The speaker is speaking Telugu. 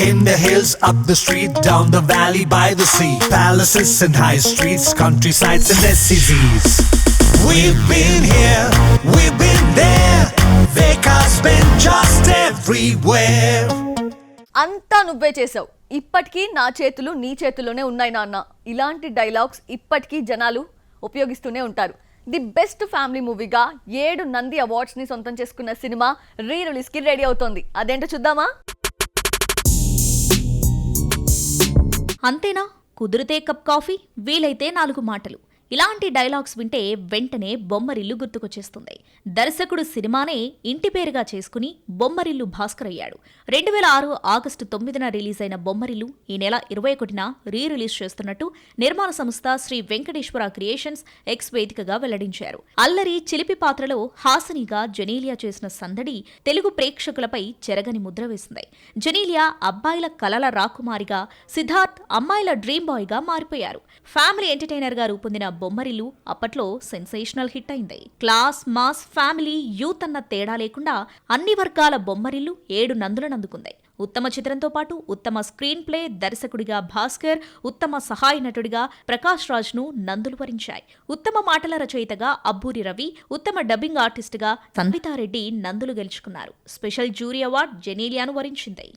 In the hills, up the street, down the valley, by the sea, palaces and high streets, countrysides and SCZs. We've been here, we've been there, Veka's been just everywhere. అంతా నువ్వే చేసావు, ఇప్పటికీ నా చేతులు నీ చేతుల్లోనే ఉన్నాయి నాన్న. ఇలాంటి డైలాగ్స్ ఇప్పటికీ జనాలు ఉపయోగిస్తూనే ఉంటారు. ది బెస్ట్ ఫ్యామిలీ మూవీగా 7 నంది అవార్డ్స్ ని సొంతం చేసుకున్న సినిమా రీ రిలీజ్ కి రెడీ అవుతోంది. అదేంటో చూద్దామా? అంతేనా? కుదిరితే కప్ కాఫీ, వీలైతే 4 మాటలు. ఇలాంటి డైలాగ్స్ వింటే వెంటనే బొమ్మరిల్లు గుర్తుకొచ్చేస్తుంది. దర్శకుడు సినిమానే ఇంటి పేరుగా చేసుకుని బొమ్మరిల్లు భాస్కర్ అయ్యాడు. 2006 ఆగస్టు 9న రిలీజ్ అయిన బొమ్మరిల్లు ఈ నెల 21న రీ రిలీజ్ చేస్తున్నట్టు నిర్మాణ సంస్థ శ్రీ వెంకటేశ్వర క్రియేషన్స్ ఎక్స్ వేదికగా వెల్లడించారు. అల్లరి చిలిపి పాత్రలో హాసినిగా జెనీలియా చేసిన సందడి తెలుగు ప్రేక్షకులపై చెరగని ముద్ర వేసింది. జెనీలియా అబ్బాయిల కలల రాకుమారిగా, సిద్ధార్థ్ అమ్మాయిల డ్రీమ్ బాయ్ గా మారిపోయారు. ఫ్యామిలీ ఎంటర్టైనర్ గా రూపొందిన బొమ్మరిల్లు అప్పట్లో సెన్సేషనల్ హిట్ అయింది. క్లాస్, మాస్, ఫ్యామిలీ, యూత్ అన్న తేడా లేకుండా అన్ని వర్గాల బొమ్మరిల్లు 7 నందులను అందుకుంది. ఉత్తమ చిత్రంతో పాటు ఉత్తమ స్క్రీన్ ప్లే దర్శకుడిగా భాస్కర్, ఉత్తమ సహాయ నటుడిగా ప్రకాష్ రాజ్ ను నందులు వరించాయి. ఉత్తమ మాటల రచయితగా అబ్బూరి రవి, ఉత్తమ డబ్బింగ్ ఆర్టిస్టుగా సంగీతారెడ్డి నందులు గెలుచుకున్నారు. స్పెషల్ జ్యూరీ అవార్డు జెనీలియాను వరించింది.